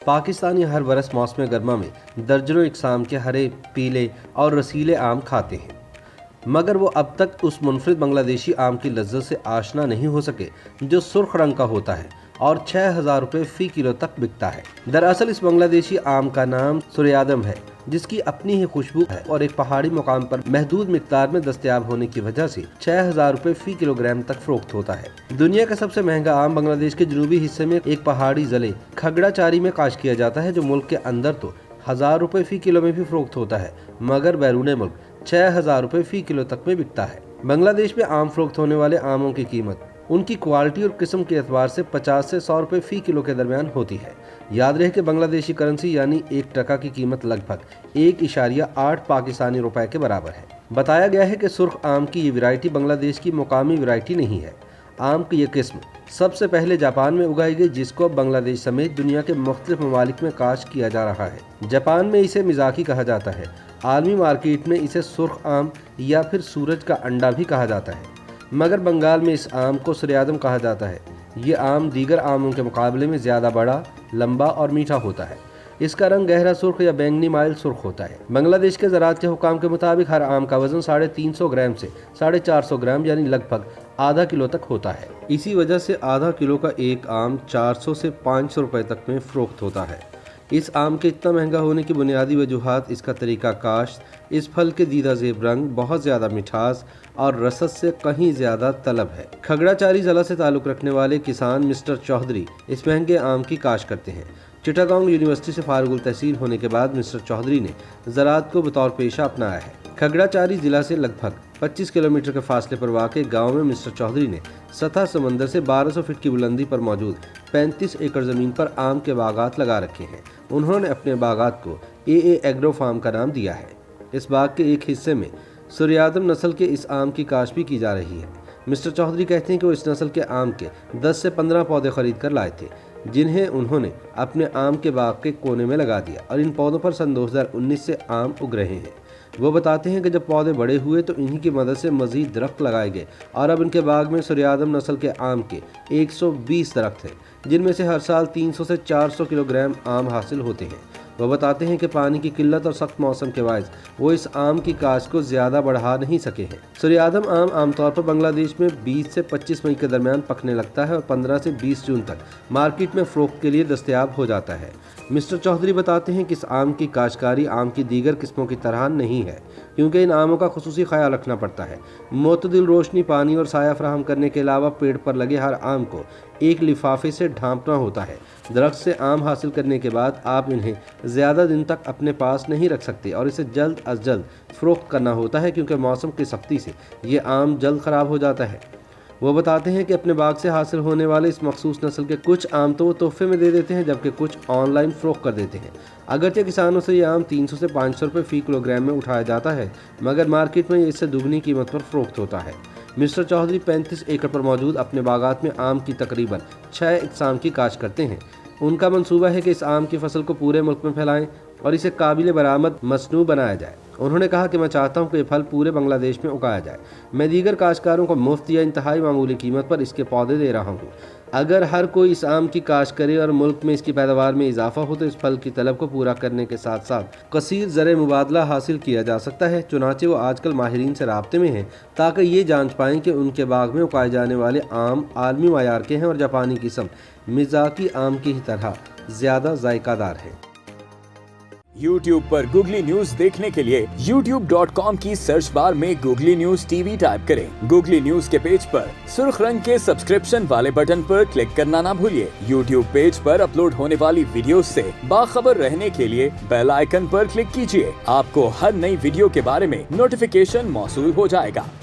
पाकिस्तानी हर बरस मौसम गर्मा में दर्जनों इकसाम के हरे, पीले और रसीले आम खाते हैं, मगर वो अब तक उस मुनफरिद बांग्लादेशी आम की लज्जत से आशना नहीं हो सके जो सुर्ख रंग का होता है और 6,000 रुपये फी किलो तक बिकता है। दरअसल इस बांग्लादेशी आम का नाम सूर्यादम है, जिसकी अपनी ही खुशबू है और एक पहाड़ी मुकाम पर महदूद मिकदार में दस्तयाब होने की वजह से 6,000 रुपये फी किलोग्राम तक फरोख्त होता है। दुनिया का सबसे महंगा आम बांग्लादेश के जनूबी हिस्से में एक पहाड़ी ज़िले खगड़ाचारी में काश्त किया जाता है, जो मुल्क के अंदर तो 1,000 रुपये फी किलो में भी फरोख्त होता है, मगर बैरून मुल्क 6,000 रुपये फी किलो तक में बिकता है। बांग्लादेश में आम फरोख्त होने वाले आमों की कीमत उनकी क्वालिटी और किस्म के एतबार से 50 से 100 रुपये फी किलो के दरमियान होती है। याद रहे कि बांग्लादेशी करेंसी यानी 1 टका की कीमत लगभग 1.8 पाकिस्तानी रुपए के बराबर है। बताया गया है कि सुर्ख आम की ये वैरायटी बांग्लादेश की मुकामी वैरायटी नहीं है। आम की ये किस्म सबसे पहले जापान में उगाई गई, जिसको अब बांग्लादेश समेत दुनिया के मुख्तलिफ ममालिक में काश्त किया जा रहा है। जापान में इसे मिजाकी कहा जाता है। आलमी मार्केट में इसे सुर्ख आम या फिर सूरज का अंडा भी कहा जाता है, मगर बंगाल में इस आम को सूर्यादम कहा जाता है। ये आम दीगर आमों के मुकाबले में ज़्यादा बड़ा, लंबा और मीठा होता है। इसका रंग गहरा सुर्ख या बैंगनी माइल सुर्ख होता है। बांग्लादेश के ज़राअत के हुकाम के मुताबिक हर आम का वजन 350 ग्राम से 450 ग्राम यानी लगभग आधा किलो तक होता है। इसी वजह से आधा किलो का एक आम 400 से 500 रुपए तक में फरोख्त होता है। इस आम के इतना महंगा होने की बुनियादी वजूहात इसका तरीका काश्त, इस फल के दीदा ज़ेब रंग, बहुत ज़्यादा मिठास और रसद से कहीं ज़्यादा तलब है। खगड़ाचारी ज़िला से ताल्लुक़ रखने वाले किसान मिस्टर चौधरी इस महंगे आम की काश्त करते हैं। चिटागोंग यूनिवर्सिटी से फारुगुल तहसील होने के बाद मिस्टर चौधरी ने ज़राअत को बतौर पेशा अपनाया है। खगड़ाचारी ज़िला से लगभग 25 किलोमीटर के फासले पर वाक़ गाँव में मिस्टर चौधरी ने सतह समंदर से 1200 फीट की बुलंदी पर मौजूद 35 एकड़ ज़मीन पर आम के बागात लगा रखे हैं। उन्होंने अपने बागात को AA एग्रो फार्म का नाम दिया है। इस बाग के एक हिस्से में सूर्यादम नस्ल के इस आम की काश्त भी की जा रही है। मिस्टर चौधरी कहते हैं कि वो इस नस्ल के आम के 10 से 15 पौधे खरीद कर लाए थे, जिन्हें उन्होंने अपने आम के बाग के कोने में लगा दिया और इन पौधों पर सन 2019 से आम उग रहे हैं। वो बताते हैं कि जब पौधे बड़े हुए तो इन्हीं की मदद से मज़ीद दरख्त लगाए गए और अब इनके बाग में सूर्यादम नस्ल के आम के 120 दरख्त हैं, जिनमें से हर साल 300 से 400 किलोग्राम आम हासिल होते हैं। वो बताते हैं कि पानी की किल्लत और सख्त मौसम के बायस वो इस आम की काश्त को ज़्यादा बढ़ा नहीं सके हैं। सूर्यादम आम आमतौर पर बांग्लादेश में 20 से 25 मई के दरमियान पकने लगता है और 15 से 20 जून तक मार्केट में फ़रोख्त के लिए दस्तयाब हो जाता है। मिस्टर चौधरी बताते हैं कि इस आम की काश्तकारी आम की दीगर किस्मों की तरह नहीं है, क्योंकि इन आमों का खुसूसी ख्याल रखना पड़ता है। मुतदिल रोशनी, पानी और साया फराहम करने के अलावा पेड़ पर लगे हर आम को एक लिफाफे से ढांपना होता है। दरख्त से आम हासिल करने के बाद आप इन्हें ज़्यादा दिन तक अपने पास नहीं रख सकते और इसे जल्द अज जल्द फ़रोख्त करना होता है, क्योंकि मौसम की सख्ती से ये आम जल्द ख़राब हो जाता है। वो बताते हैं कि अपने बाग से हासिल होने वाले इस मखसूस नस्ल के कुछ आम तो वो तोहफे में दे देते हैं, जबकि कुछ ऑनलाइन फ़रोख्त कर देते हैं। अगरचे किसानों से ये आम 300 से 500 रुपये फ़ी किलोग्राम में उठाया जाता है, मगर मार्केट में इससे दुगनी कीमत पर फ़रोख्त होता है। मिस्टर चौधरी 35 एकड़ पर मौजूद अपने बागात में आम की तकरीबन 6 इकसाम की काश्त करते हैं। उनका मंसूबा है कि इस आम की फसल को पूरे मुल्क में फैलाएं और इसे काबिल बरामद मसनू बनाया जाए। उन्होंने कहा कि मैं चाहता हूं कि ये फल पूरे बांग्लादेश में उगाया जाए। मैं दीगर काश्तकारों को मुफ्त या इंतहाई मामूली कीमत पर इसके पौधे दे रहा हूं। अगर हर कोई इस आम की काश्त करे और मुल्क में इसकी पैदावार में इजाफा हो तो इस फल की तलब को पूरा करने के साथ साथ कसीर ज़र मुबादला हासिल किया जा सकता है। चुनाचे वो आजकल माहिरीन से राब्ते में हैं ताकि ये जांच पाएँ कि उनके बाग में उगाए जाने वाले आम आलमी मायार के हैं और जापानी किस्म मिज़ाकी आम की ही तरह ज़्यादा जायकादार हैं। YouTube पर गूगली न्यूज देखने के लिए youtube.com की सर्च बार में गूगली न्यूज TV टाइप करें। गूगली न्यूज के पेज पर सुर्ख रंग के सब्सक्रिप्शन वाले बटन पर क्लिक करना ना भूलिए। YouTube पेज पर अपलोड होने वाली वीडियोस से बाखबर रहने के लिए बेल आइकन पर क्लिक कीजिए। आपको हर नई वीडियो के बारे में नोटिफिकेशन मौसूल हो जाएगा।